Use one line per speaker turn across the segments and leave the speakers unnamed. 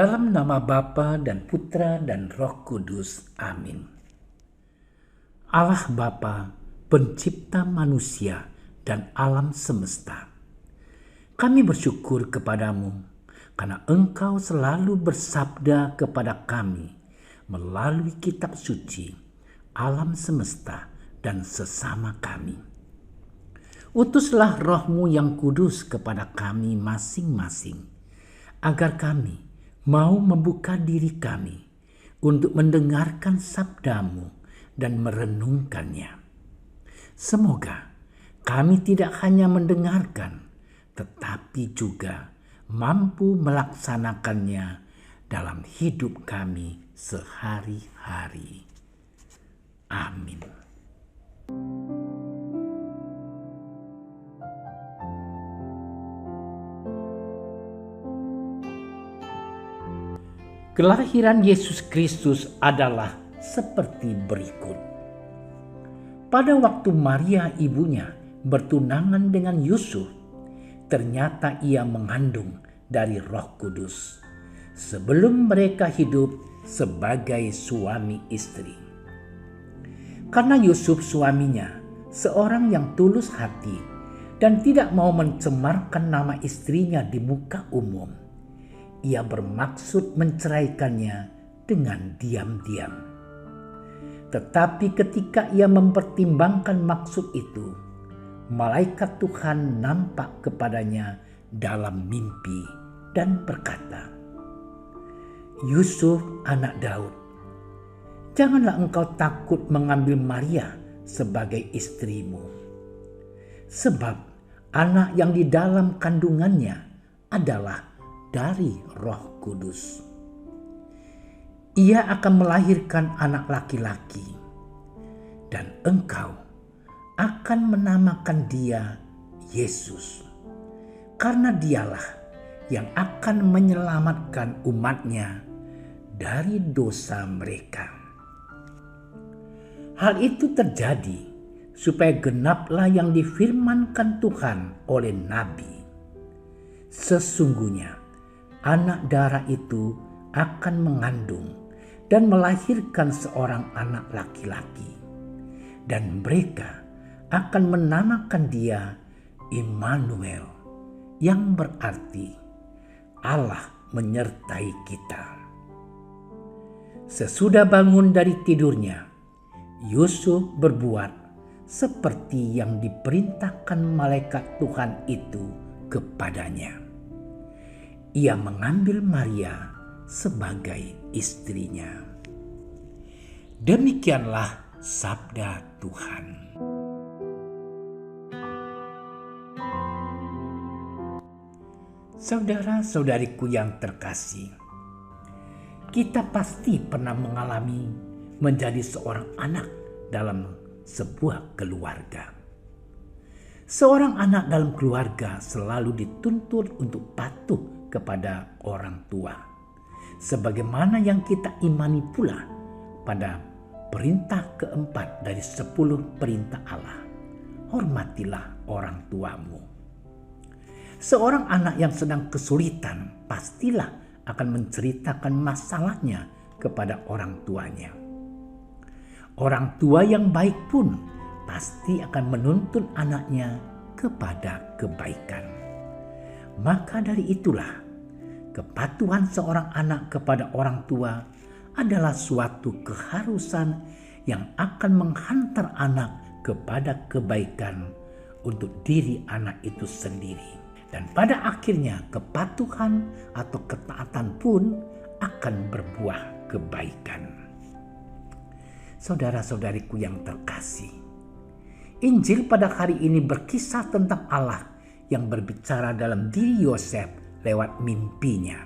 Dalam nama Bapa dan Putra dan Roh Kudus. Amin. Allah Bapa, pencipta manusia dan alam semesta, kami bersyukur kepadamu karena Engkau selalu bersabda kepada kami melalui kitab suci, alam semesta dan sesama kami. Utuslah Roh-Mu yang kudus kepada kami masing-masing, agar kami mau membuka diri kami untuk mendengarkan sabda-Mu dan merenungkannya. Semoga kami tidak hanya mendengarkan, tetapi juga mampu melaksanakannya dalam hidup kami sehari-hari. Amin. Kelahiran Yesus Kristus adalah seperti berikut. Pada waktu Maria ibunya bertunangan dengan Yusuf, ternyata ia mengandung dari Roh Kudus sebelum mereka hidup sebagai suami istri. Karena Yusuf suaminya seorang yang tulus hati dan tidak mau mencemarkan nama istrinya di muka umum, ia bermaksud menceraikannya dengan diam-diam. Tetapi ketika ia mempertimbangkan maksud itu, malaikat Tuhan nampak kepadanya dalam mimpi dan berkata, "Yusuf anak Daud, janganlah engkau takut mengambil Maria sebagai istrimu. Sebab anak yang di dalam kandungannya adalah dari Roh Kudus. Ia akan melahirkan anak laki-laki, dan engkau akan menamakan dia Yesus, karena dialah yang akan menyelamatkan umatnya dari dosa mereka." Hal itu terjadi supaya genaplah yang difirmankan Tuhan oleh Nabi. Sesungguhnya anak darah itu akan mengandung dan melahirkan seorang anak laki-laki, dan mereka akan menamakan dia Immanuel, yang berarti Allah menyertai kita. Sesudah bangun dari tidurnya, Yusuf berbuat seperti yang diperintahkan malaikat Tuhan itu kepadanya. Ia mengambil Maria sebagai istrinya. Demikianlah sabda Tuhan. Saudara-saudariku yang terkasih, kita pasti pernah mengalami menjadi seorang anak dalam sebuah keluarga. Seorang anak dalam keluarga selalu dituntut untuk patuh kepada orang tua, sebagaimana yang kita imani pula pada perintah keempat dari 10 perintah Allah. Hormatilah orang tuamu. Seorang anak yang sedang kesulitan pastilah akan menceritakan masalahnya kepada orang tuanya. Orang tua yang baik pun pasti akan menuntun anaknya kepada kebaikan. Maka dari itulah, kepatuhan seorang anak kepada orang tua adalah suatu keharusan yang akan menghantar anak kepada kebaikan untuk diri anak itu sendiri. Dan pada akhirnya kepatuhan atau ketaatan pun akan berbuah kebaikan. Saudara-saudariku yang terkasih, Injil pada hari ini berkisah tentang Allah yang berbicara dalam diri Yosef lewat mimpinya.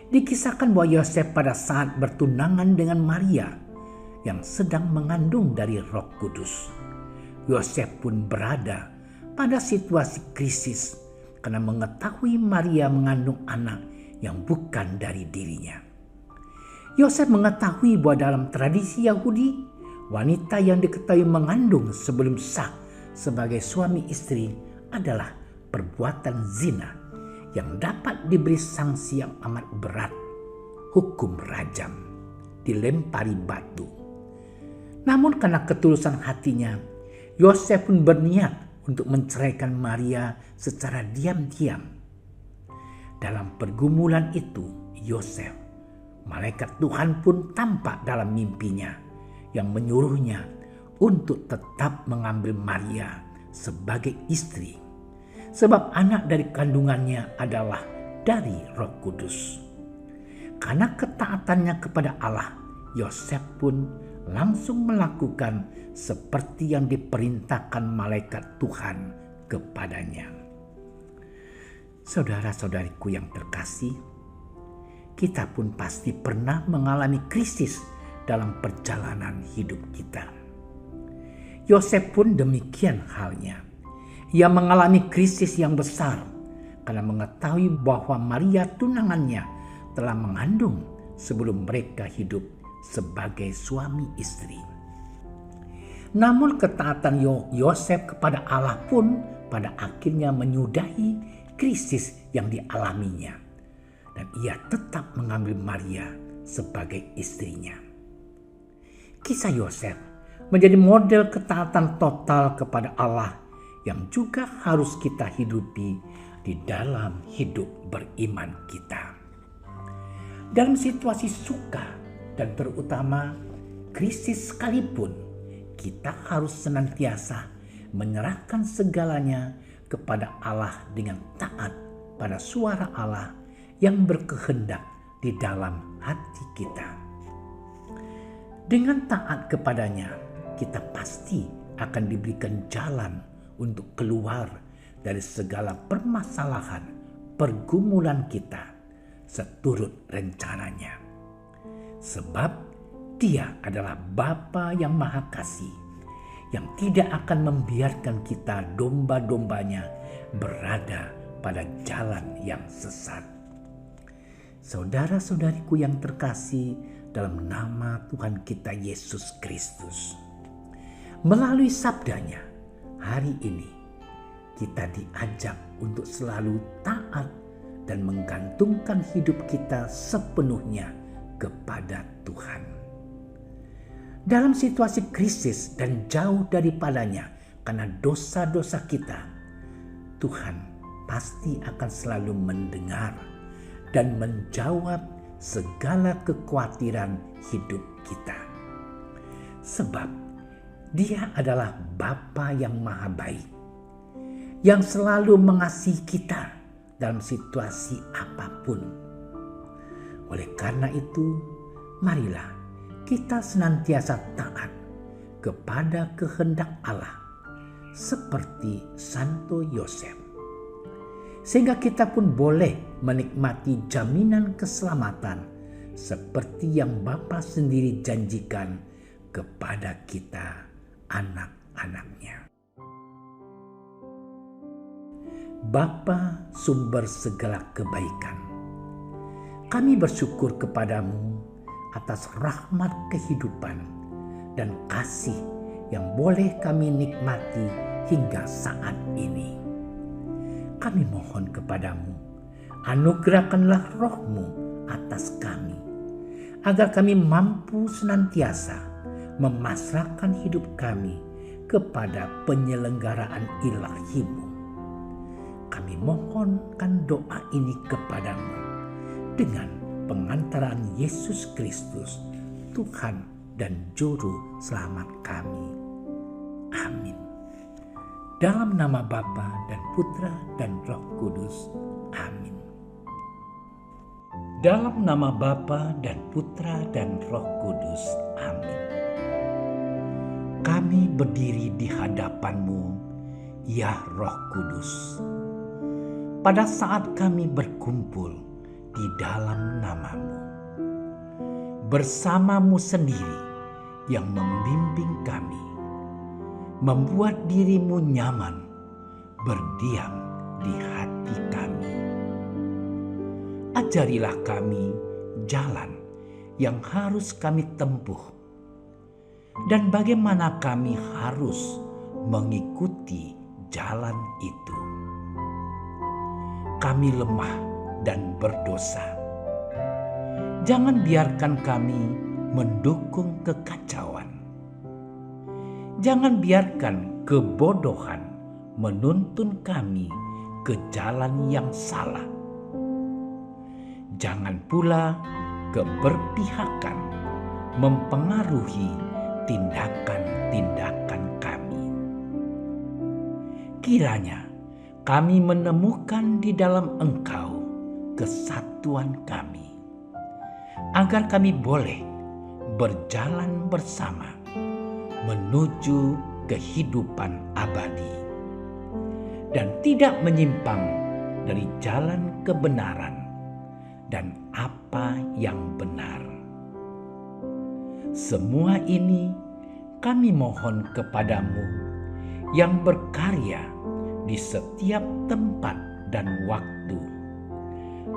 Dikisahkan bahwa Yosef pada saat bertunangan dengan Maria yang sedang mengandung dari Roh Kudus. Yosef pun berada pada situasi krisis karena mengetahui Maria mengandung anak yang bukan dari dirinya. Yosef mengetahui bahwa dalam tradisi Yahudi, wanita yang diketahui mengandung sebelum sah sebagai suami istri adalah perbuatan zina yang dapat diberi sanksi yang amat berat hukum rajam, dilempari batu. Namun karena ketulusan hatinya, Yosef pun berniat untuk menceraikan Maria secara diam-diam. Dalam pergumulan itu, Yosef, malaikat Tuhan pun tampak dalam mimpinya yang menyuruhnya untuk tetap mengambil Maria sebagai istri, sebab anak dari kandungannya adalah dari Roh Kudus. Karena ketaatannya kepada Allah, Yosef pun langsung melakukan seperti yang diperintahkan malaikat Tuhan kepadanya. Saudara-saudariku yang terkasih, kita pun pasti pernah mengalami krisis dalam perjalanan hidup kita. Yosef pun demikian halnya. Ia mengalami krisis yang besar karena mengetahui bahwa Maria tunangannya telah mengandung sebelum mereka hidup sebagai suami istri. Namun ketaatan Yosef kepada Allah pun pada akhirnya menyudahi krisis yang dialaminya, dan ia tetap mengambil Maria sebagai istrinya. Kisah Yosef menjadi model ketaatan total kepada Allah yang juga harus kita hidupi di dalam hidup beriman kita. Dalam situasi suka dan terutama krisis sekalipun, kita harus senantiasa menyerahkan segalanya kepada Allah dengan taat pada suara Allah yang berkehendak di dalam hati kita. Dengan taat kepadanya, kita pasti akan diberikan jalan untuk keluar dari segala permasalahan, pergumulan kita seturut rencananya. Sebab Dia adalah Bapa yang Maha Kasih, yang tidak akan membiarkan kita domba-dombanya berada pada jalan yang sesat. Saudara-saudariku yang terkasih dalam nama Tuhan kita Yesus Kristus, melalui sabdanya hari ini kita diajak untuk selalu taat dan menggantungkan hidup kita sepenuhnya kepada Tuhan. Dalam situasi krisis dan jauh daripadanya karena dosa-dosa kita, Tuhan pasti akan selalu mendengar dan menjawab segala kekhawatiran hidup kita. Sebab Dia adalah Bapa yang Maha Baik, yang selalu mengasihi kita dalam situasi apapun. Oleh karena itu, marilah kita senantiasa taat kepada kehendak Allah seperti Santo Yosef, sehingga kita pun boleh menikmati jaminan keselamatan seperti yang Bapa sendiri janjikan kepada kita, anak-anaknya. Bapa, sumber segala kebaikan, kami bersyukur kepadamu atas rahmat kehidupan dan kasih yang boleh kami nikmati hingga saat ini. Kami mohon kepadamu, anugerahkanlah roh-Mu atas kami, agar kami mampu senantiasa memasrahkan hidup kami kepada penyelenggaraan ilahi-Mu. Kami mohonkan doa ini kepadamu dengan pengantaran Yesus Kristus, Tuhan dan Juru Selamat kami. Amin. Dalam nama Bapa dan Putra dan Roh Kudus. Amin. Dalam nama Bapa dan Putra dan Roh Kudus. Amin. Kami berdiri di hadapan-Mu, ya Roh Kudus, pada saat kami berkumpul di dalam nama-Mu, bersama-Mu sendiri yang membimbing kami, membuat diri-Mu nyaman berdiam di hati kami. Ajarilah kami jalan yang harus kami tempuh dan bagaimana kami harus mengikuti jalan itu. Kami lemah dan berdosa. Jangan biarkan kami mendukung kekacauan. Jangan biarkan kebodohan menuntun kami ke jalan yang salah. Jangan pula keberpihakan mempengaruhi tindakan-tindakan kami. Kiranya kami menemukan di dalam Engkau kesatuan kami, agar kami boleh berjalan bersama menuju kehidupan abadi dan tidak menyimpang dari jalan kebenaran dan apa yang benar. Semua ini kami mohon kepadamu yang berkarya di setiap tempat dan waktu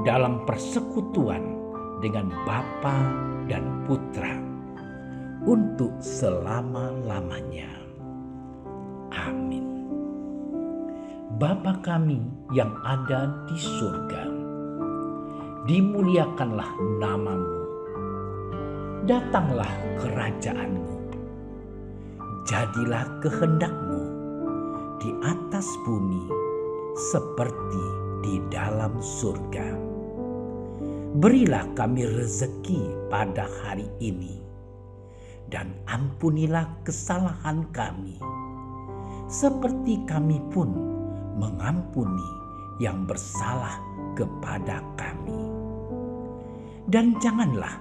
dalam persekutuan dengan Bapa dan Putra untuk selama-lamanya. Amin. Bapa kami yang ada di surga, dimuliakanlah nama-Mu. Datanglah kerajaan-Mu. Jadilah kehendak-Mu di atas bumi seperti di dalam surga. Berilah kami rezeki pada hari ini, dan ampunilah kesalahan kami, seperti kami pun mengampuni yang bersalah kepada kami. Dan janganlah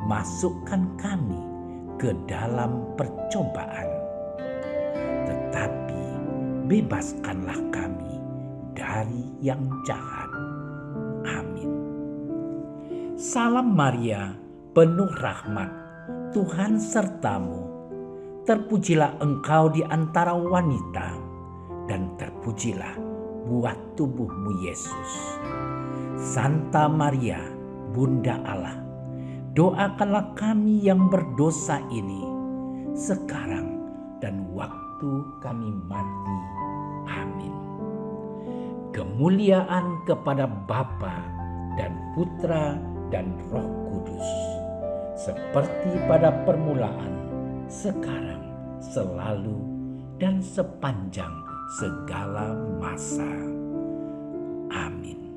masukkan kami ke dalam percobaan, tetapi bebaskanlah kami dari yang jahat. Amin. Salam Maria, penuh rahmat, Tuhan sertamu. Terpujilah engkau di antara wanita, dan terpujilah buah tubuhmu Yesus. Santa Maria, Bunda Allah, doakanlah kami yang berdosa ini, sekarang dan waktu kami mati. Amin. Kemuliaan kepada Bapa dan Putra dan Roh Kudus, seperti pada permulaan, sekarang, selalu, dan sepanjang segala masa. Amin.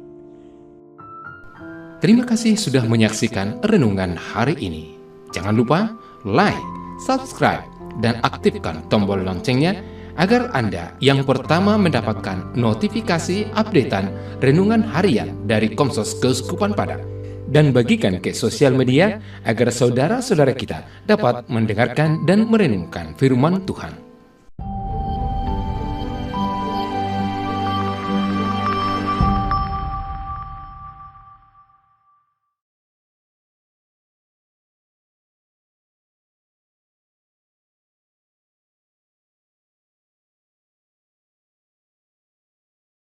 Terima kasih sudah menyaksikan renungan hari ini. Jangan lupa like, subscribe, dan aktifkan tombol loncengnya agar Anda yang pertama mendapatkan notifikasi updatean renungan harian dari Komsos Keuskupan Padang. Dan bagikan ke sosial media agar saudara-saudara kita dapat mendengarkan dan merenungkan firman Tuhan.